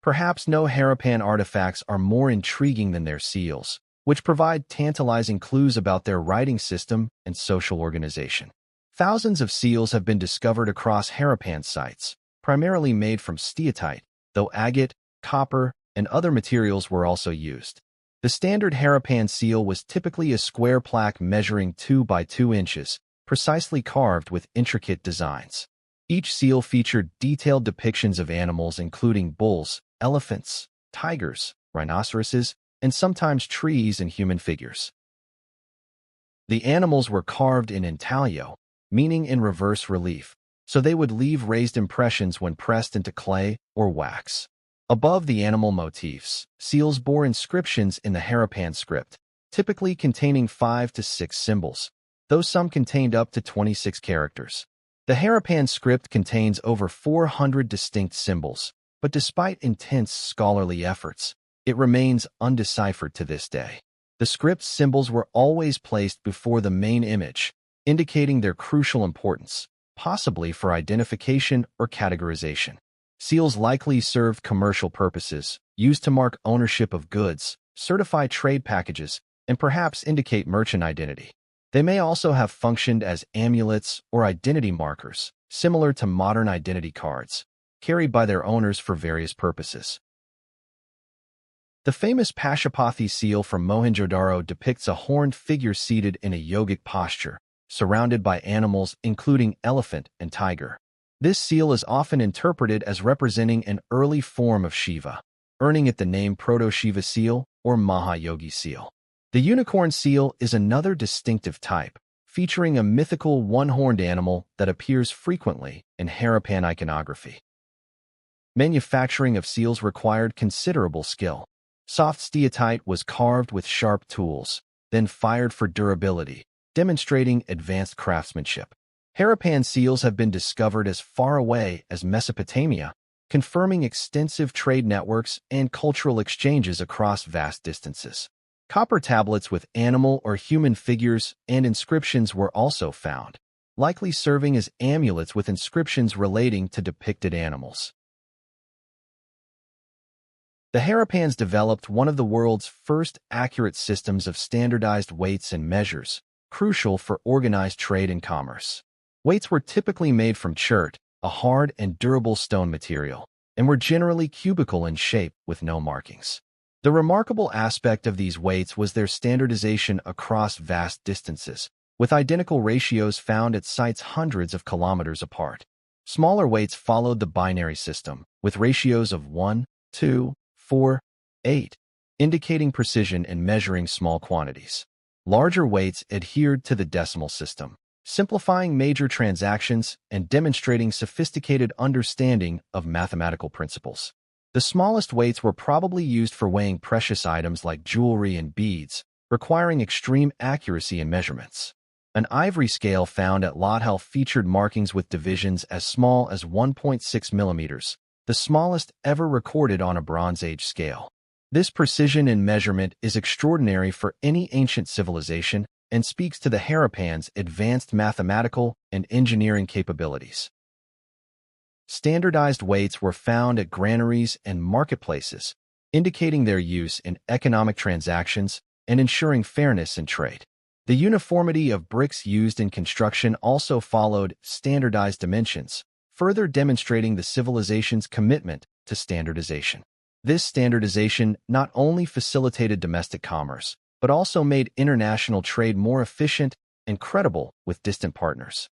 Perhaps no Harappan artifacts are more intriguing than their seals, which provide tantalizing clues about their writing system and social organization. Thousands of seals have been discovered across Harappan sites, primarily made from steatite, though agate, copper, and other materials were also used. The standard Harappan seal was typically a square plaque measuring 2 by 2 inches, precisely carved with intricate designs. Each seal featured detailed depictions of animals including bulls, elephants, tigers, rhinoceroses, and sometimes trees and human figures. The animals were carved in intaglio, meaning in reverse relief, so they would leave raised impressions when pressed into clay or wax. Above the animal motifs, seals bore inscriptions in the Harappan script, typically containing 5 to 6 symbols, though some contained up to 26 characters. The Harappan script contains over 400 distinct symbols, but despite intense scholarly efforts, it remains undeciphered to this day. The script's symbols were always placed before the main image, indicating their crucial importance, possibly for identification or categorization. Seals likely served commercial purposes, used to mark ownership of goods, certify trade packages, and perhaps indicate merchant identity. They may also have functioned as amulets or identity markers, similar to modern identity cards, carried by their owners for various purposes. The famous Pashupati seal from Mohenjo-daro depicts a horned figure seated in a yogic posture, surrounded by animals including elephant and tiger. This seal is often interpreted as representing an early form of Shiva, earning it the name Proto-Shiva seal or Mahayogi seal. The unicorn seal is another distinctive type, featuring a mythical one-horned animal that appears frequently in Harappan iconography. Manufacturing of seals required considerable skill. Soft steatite was carved with sharp tools, then fired for durability, demonstrating advanced craftsmanship. Harappan seals have been discovered as far away as Mesopotamia, confirming extensive trade networks and cultural exchanges across vast distances. Copper tablets with animal or human figures and inscriptions were also found, likely serving as amulets with inscriptions relating to depicted animals. The Harappans developed one of the world's first accurate systems of standardized weights and measures, crucial for organized trade and commerce. Weights were typically made from chert, a hard and durable stone material, and were generally cubical in shape with no markings. The remarkable aspect of these weights was their standardization across vast distances, with identical ratios found at sites hundreds of kilometers apart. Smaller weights followed the binary system, with ratios of 1, 2, 4, 8, indicating precision in measuring small quantities. Larger weights adhered to the decimal system, simplifying major transactions and demonstrating sophisticated understanding of mathematical principles. The smallest weights were probably used for weighing precious items like jewelry and beads, requiring extreme accuracy in measurements. An ivory scale found at Lothal featured markings with divisions as small as 1.6 millimeters, the smallest ever recorded on a Bronze Age scale. This precision in measurement is extraordinary for any ancient civilization and speaks to the Harappans' advanced mathematical and engineering capabilities. Standardized weights were found at granaries and marketplaces, indicating their use in economic transactions and ensuring fairness in trade. The uniformity of bricks used in construction also followed standardized dimensions, further demonstrating the civilization's commitment to standardization. This standardization not only facilitated domestic commerce, but also made international trade more efficient and credible with distant partners.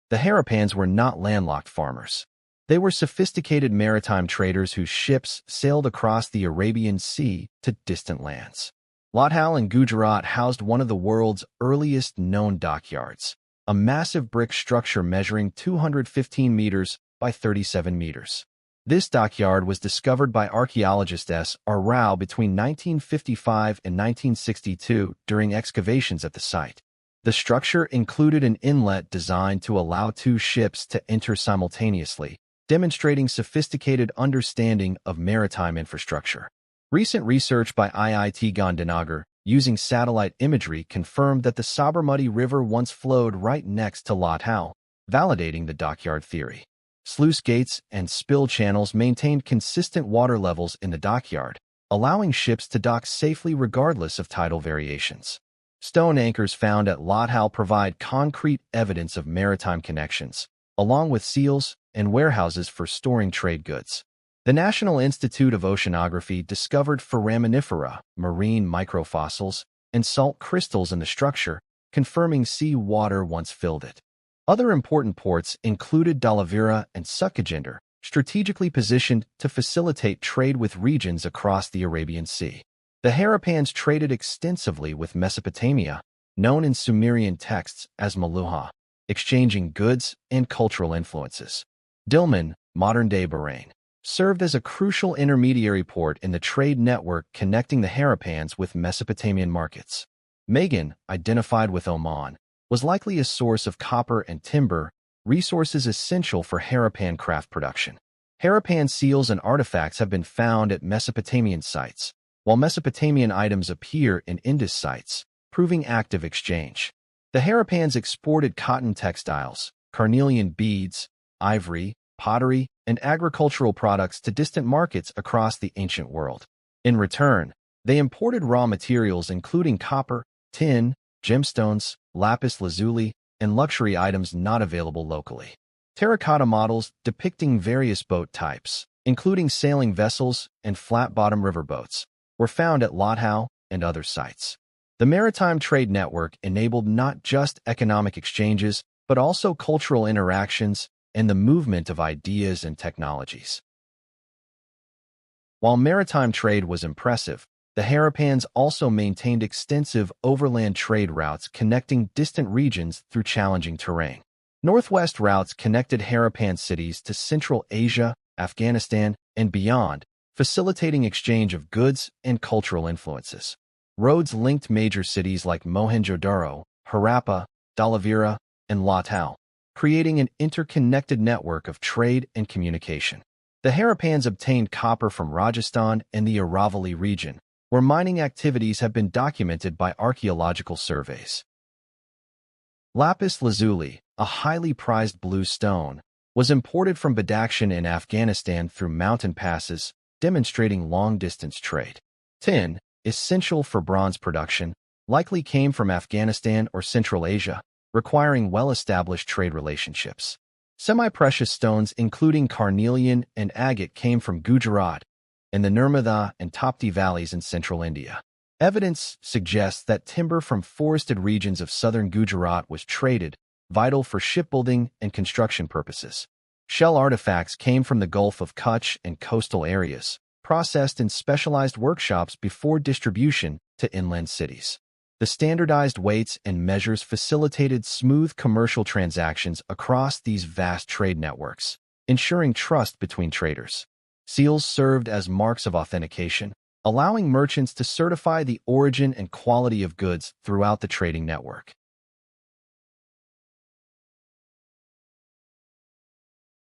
The Harappans were not landlocked farmers. They were sophisticated maritime traders whose ships sailed across the Arabian Sea to distant lands. Lothal in Gujarat housed one of the world's earliest known dockyards, a massive brick structure measuring 215 meters by 37 meters. This dockyard was discovered by archaeologist S. R. Rao between 1955 and 1962 during excavations at the site. The structure included an inlet designed to allow 2 ships to enter simultaneously, demonstrating sophisticated understanding of maritime infrastructure. Recent research by IIT Gandhinagar using satellite imagery confirmed that the Sabarmati River once flowed right next to Lothal, validating the dockyard theory. Sluice gates and spill channels maintained consistent water levels in the dockyard, allowing ships to dock safely regardless of tidal variations. Stone anchors found at Lothal provide concrete evidence of maritime connections, along with seals and warehouses for storing trade goods. The National Institute of Oceanography discovered foraminifera, marine microfossils, and salt crystals in the structure, confirming sea water once filled it. Other important ports included Dholavira and Sukhojandar, strategically positioned to facilitate trade with regions across the Arabian Sea. The Harappans traded extensively with Mesopotamia, known in Sumerian texts as Meluha, exchanging goods and cultural influences. Dilmun, modern-day Bahrain, served as a crucial intermediary port in the trade network connecting the Harappans with Mesopotamian markets. Magan, identified with Oman, was likely a source of copper and timber, resources essential for Harappan craft production. Harappan seals and artifacts have been found at Mesopotamian sites, while Mesopotamian items appear in Indus sites, proving active exchange. The Harappans exported cotton textiles, carnelian beads, ivory, pottery, and agricultural products to distant markets across the ancient world. In return, they imported raw materials including copper, tin, gemstones, lapis lazuli, and luxury items not available locally. Terracotta models depicting various boat types, including sailing vessels and flat-bottom riverboats, were found at Lothal and other sites. The maritime trade network enabled not just economic exchanges, but also cultural interactions and the movement of ideas and technologies. While maritime trade was impressive, the Harappans also maintained extensive overland trade routes connecting distant regions through challenging terrain. Northwest routes connected Harappan cities to Central Asia, Afghanistan, and beyond, facilitating exchange of goods and cultural influences. Roads linked major cities like Mohenjo-daro, Harappa, Dholavira, and Lothal, creating an interconnected network of trade and communication. The Harappans obtained copper from Rajasthan and the Aravalli region, where mining activities have been documented by archaeological surveys. Lapis lazuli, a highly prized blue stone, was imported from Badakhshan in Afghanistan through mountain passes, demonstrating long-distance trade. Tin, essential for bronze production, likely came from Afghanistan or Central Asia, requiring well-established trade relationships. Semi-precious stones including carnelian and agate came from Gujarat and the Nirmada and Tapti valleys in central India. Evidence suggests that timber from forested regions of southern Gujarat was traded, vital for shipbuilding and construction purposes. Shell artifacts came from the Gulf of Kutch and coastal areas, processed in specialized workshops before distribution to inland cities. The standardized weights and measures facilitated smooth commercial transactions across these vast trade networks, ensuring trust between traders. Seals served as marks of authentication, allowing merchants to certify the origin and quality of goods throughout the trading network.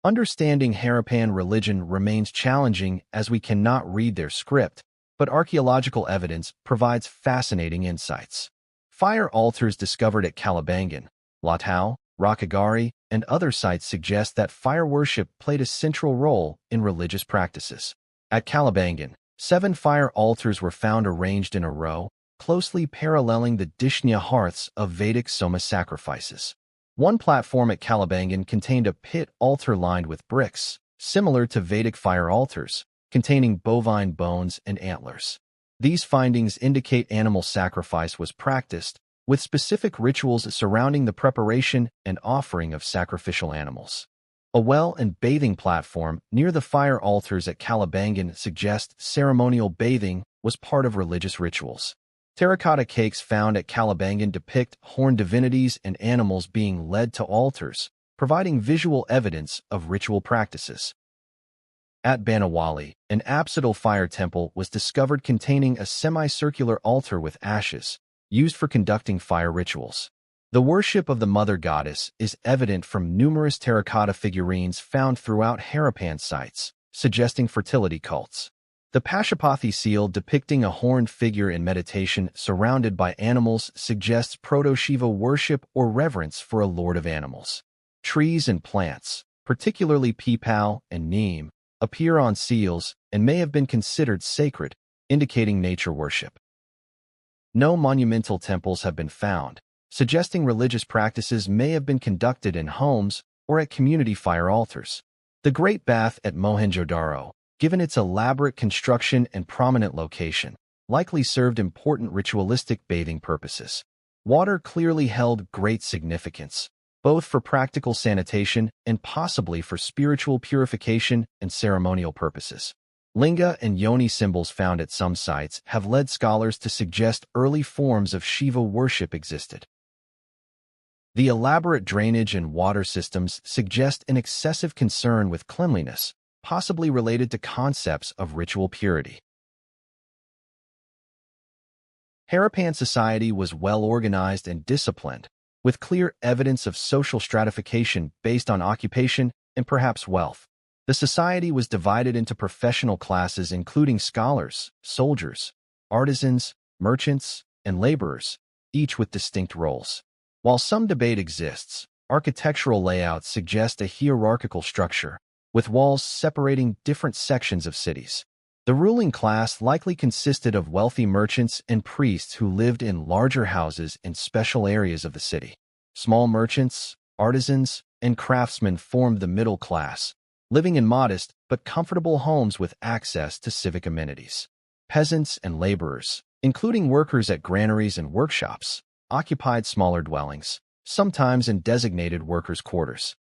Understanding Harappan religion remains challenging as we cannot read their script, but archaeological evidence provides fascinating insights. Fire altars discovered at Kalibangan, Lothal, Rakhigarhi, and other sites suggest that fire worship played a central role in religious practices. At Kalibangan, 7 fire altars were found arranged in a row, closely paralleling the Dishnya hearths of Vedic Soma sacrifices. One platform at Kalibangan contained a pit altar lined with bricks, similar to Vedic fire altars, containing bovine bones and antlers. These findings indicate animal sacrifice was practiced, with specific rituals surrounding the preparation and offering of sacrificial animals. A well and bathing platform near the fire altars at Kalibangan suggests ceremonial bathing was part of religious rituals. Terracotta cakes found at Kalibangan depict horned divinities and animals being led to altars, providing visual evidence of ritual practices. At Banawali, an apsidal fire temple was discovered containing a semicircular altar with ashes, used for conducting fire rituals. The worship of the mother goddess is evident from numerous terracotta figurines found throughout Harappan sites, suggesting fertility cults. The Pashupati seal depicting a horned figure in meditation surrounded by animals suggests proto-Shiva worship or reverence for a lord of animals. Trees and plants, particularly peepal and neem, appear on seals and may have been considered sacred, indicating nature worship. No monumental temples have been found, suggesting religious practices may have been conducted in homes or at community fire altars. The Great Bath at Mohenjo-daro, given its elaborate construction and prominent location, likely served important ritualistic bathing purposes. Water clearly held great significance, both for practical sanitation and possibly for spiritual purification and ceremonial purposes. Linga and yoni symbols found at some sites have led scholars to suggest early forms of Shiva worship existed. The elaborate drainage and water systems suggest an excessive concern with cleanliness, possibly related to concepts of ritual purity. Harappan society was well-organized and disciplined, with clear evidence of social stratification based on occupation and perhaps wealth. The society was divided into professional classes including scholars, soldiers, artisans, merchants, and laborers, each with distinct roles. While some debate exists, architectural layouts suggest a hierarchical structure, with walls separating different sections of cities. The ruling class likely consisted of wealthy merchants and priests who lived in larger houses in special areas of the city. Small merchants, artisans, and craftsmen formed the middle class, living in modest but comfortable homes with access to civic amenities. Peasants and laborers, including workers at granaries and workshops, occupied smaller dwellings, sometimes in designated workers' quarters.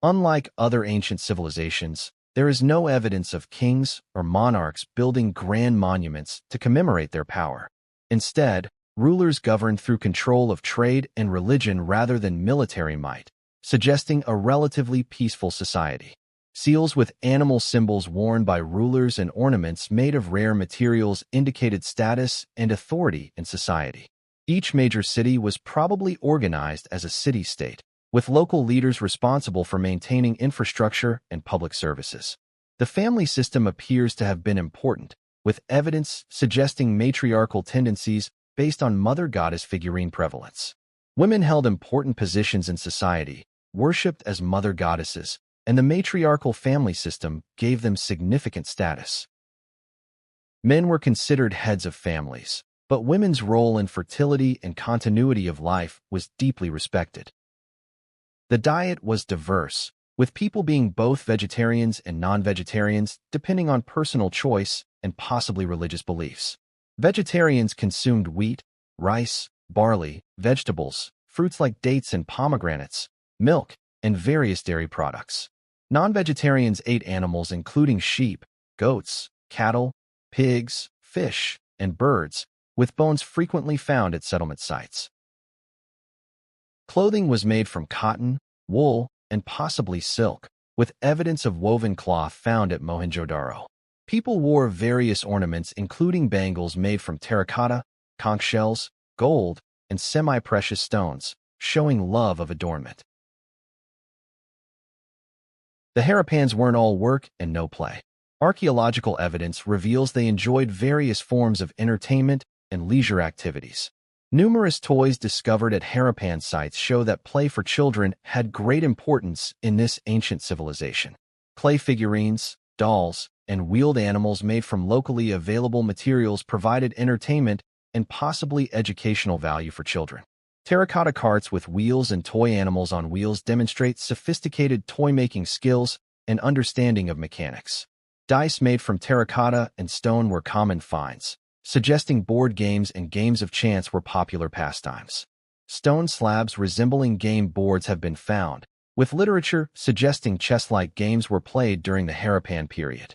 Unlike other ancient civilizations, there is no evidence of kings or monarchs building grand monuments to commemorate their power. Instead, rulers governed through control of trade and religion rather than military might, suggesting a relatively peaceful society. Seals with animal symbols worn by rulers and ornaments made of rare materials indicated status and authority in society. Each major city was probably organized as a city-state, with local leaders responsible for maintaining infrastructure and public services. The family system appears to have been important, with evidence suggesting matriarchal tendencies based on mother goddess figurine prevalence. Women held important positions in society, worshipped as mother goddesses, and the matriarchal family system gave them significant status. Men were considered heads of families, but women's role in fertility and continuity of life was deeply respected. The diet was diverse, with people being both vegetarians and non-vegetarians depending on personal choice and possibly religious beliefs. Vegetarians consumed wheat, rice, barley, vegetables, fruits like dates and pomegranates, milk, and various dairy products. Non-vegetarians ate animals including sheep, goats, cattle, pigs, fish, and birds, with bones frequently found at settlement sites. Clothing was made from cotton, wool, and possibly silk, with evidence of woven cloth found at Mohenjo-daro. People wore various ornaments including bangles made from terracotta, conch shells, gold, and semi-precious stones, showing love of adornment. The Harappans weren't all work and no play. Archaeological evidence reveals they enjoyed various forms of entertainment and leisure activities. Numerous toys discovered at Harappan sites show that play for children had great importance in this ancient civilization. Clay figurines, dolls, and wheeled animals made from locally available materials provided entertainment and possibly educational value for children. Terracotta carts with wheels and toy animals on wheels demonstrate sophisticated toy-making skills and understanding of mechanics. Dice made from terracotta and stone were common finds, suggesting board games and games of chance were popular pastimes. Stone slabs resembling game boards have been found, with literature suggesting chess-like games were played during the Harappan period.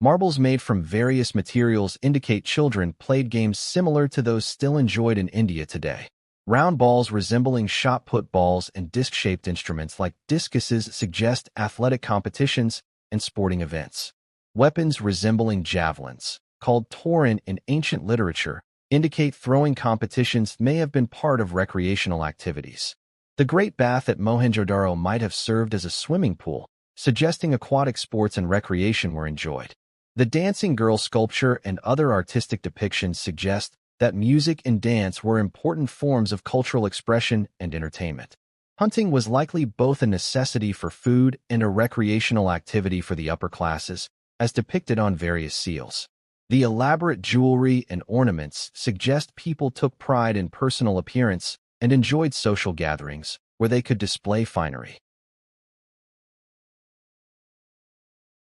Marbles made from various materials indicate children played games similar to those still enjoyed in India today. Round balls resembling shot-put balls and disc-shaped instruments like discuses suggest athletic competitions and sporting events. Weapons resembling javelins, called torin in ancient literature, indicate throwing competitions may have been part of recreational activities. The Great Bath at Mohenjo-daro might have served as a swimming pool, suggesting aquatic sports and recreation were enjoyed. The dancing girl sculpture and other artistic depictions suggest that music and dance were important forms of cultural expression and entertainment. Hunting was likely both a necessity for food and a recreational activity for the upper classes, as depicted on various seals. The elaborate jewelry and ornaments suggest people took pride in personal appearance and enjoyed social gatherings where they could display finery.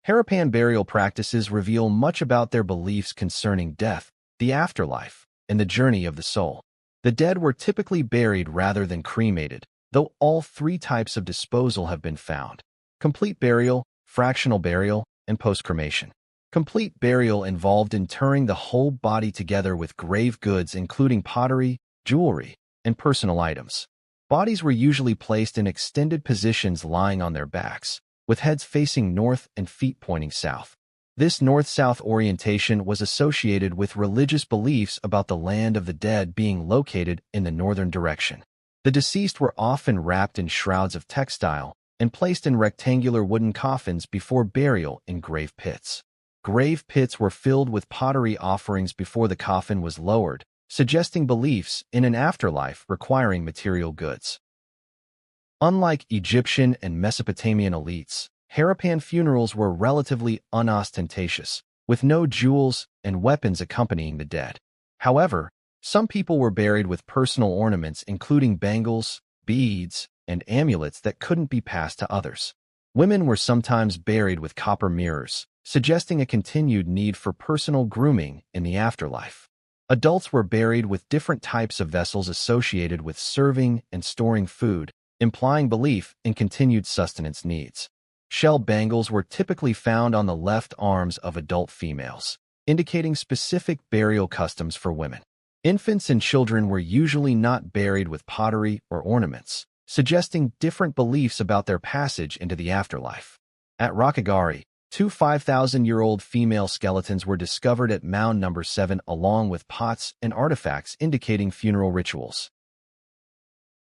Harappan burial practices reveal much about their beliefs concerning death, the afterlife, and the journey of the soul. The dead were typically buried rather than cremated, though all three types of disposal have been found: complete burial, fractional burial, and post-cremation. Complete burial involved interring the whole body together with grave goods including pottery, jewelry, and personal items. Bodies were usually placed in extended positions lying on their backs, with heads facing north and feet pointing south. This north-south orientation was associated with religious beliefs about the land of the dead being located in the northern direction. The deceased were often wrapped in shrouds of textile and placed in rectangular wooden coffins before burial in grave pits. Grave pits were filled with pottery offerings before the coffin was lowered, suggesting beliefs in an afterlife requiring material goods. Unlike Egyptian and Mesopotamian elites, Harappan funerals were relatively unostentatious, with no jewels and weapons accompanying the dead. However, some people were buried with personal ornaments including bangles, beads, and amulets that couldn't be passed to others. Women were sometimes buried with copper mirrors, suggesting a continued need for personal grooming in the afterlife. Adults were buried with different types of vessels associated with serving and storing food, implying belief in continued sustenance needs. Shell bangles were typically found on the left arms of adult females, indicating specific burial customs for women. Infants and children were usually not buried with pottery or ornaments, suggesting different beliefs about their passage into the afterlife. At Rakhigarhi, two 5,000-year-old female skeletons were discovered at Mound No. 7 along with pots and artifacts indicating funeral rituals.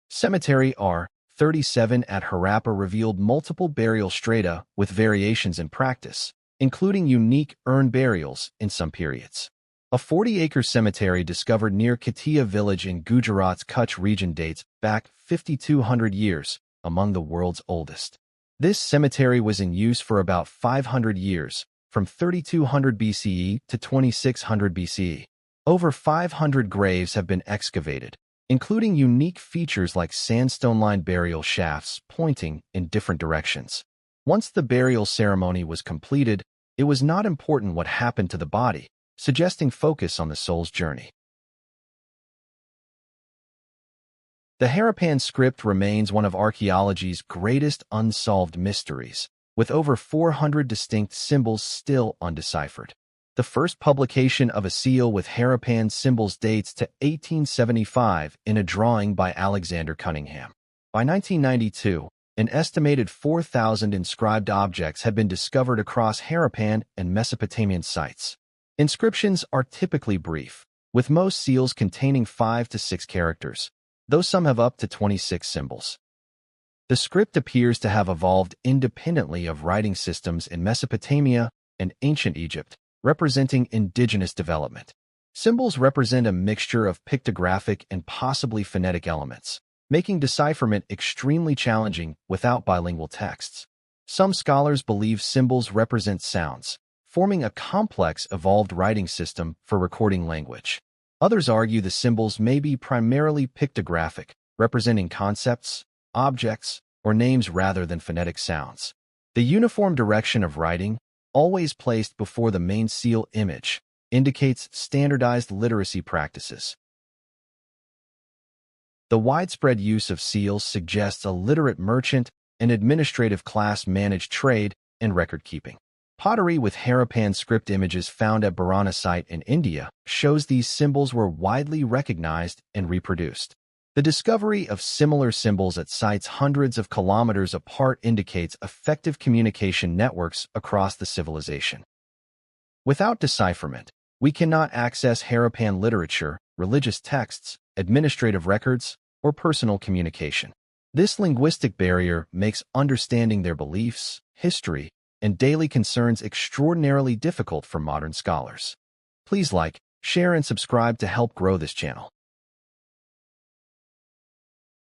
Cemetery R37 at Harappa revealed multiple burial strata with variations in practice, including unique urn burials in some periods. A 40-acre cemetery discovered near Katia village in Gujarat's Kutch region dates back 5,200 years, among the world's oldest. This cemetery was in use for about 500 years, from 3200 BCE to 2600 BCE. Over 500 graves have been excavated, including unique features like sandstone-lined burial shafts pointing in different directions. Once the burial ceremony was completed, it was not important what happened to the body, suggesting focus on the soul's journey. The Harappan script remains one of archaeology's greatest unsolved mysteries, with over 400 distinct symbols still undeciphered. The first publication of a seal with Harappan symbols dates to 1875 in a drawing by Alexander Cunningham. By 1992, an estimated 4,000 inscribed objects had been discovered across Harappan and Mesopotamian sites. Inscriptions are typically brief, with most seals containing 5 to 6 characters, though some have up to 26 symbols. The script appears to have evolved independently of writing systems in Mesopotamia and ancient Egypt, representing indigenous development. Symbols represent a mixture of pictographic and possibly phonetic elements, making decipherment extremely challenging without bilingual texts. Some scholars believe symbols represent sounds, forming a complex evolved writing system for recording language. Others argue the symbols may be primarily pictographic, representing concepts, objects, or names rather than phonetic sounds. The uniform direction of writing, always placed before the main seal image, indicates standardized literacy practices. The widespread use of seals suggests a literate merchant and administrative class managed trade and record-keeping. Pottery with Harappan script images found at Bharana site in India shows these symbols were widely recognized and reproduced. The discovery of similar symbols at sites hundreds of kilometers apart indicates effective communication networks across the civilization. Without decipherment, we cannot access Harappan literature, religious texts, administrative records, or personal communication. This linguistic barrier makes understanding their beliefs, history, and daily concerns extraordinarily difficult for modern scholars. Please like, share, and subscribe to help grow this channel.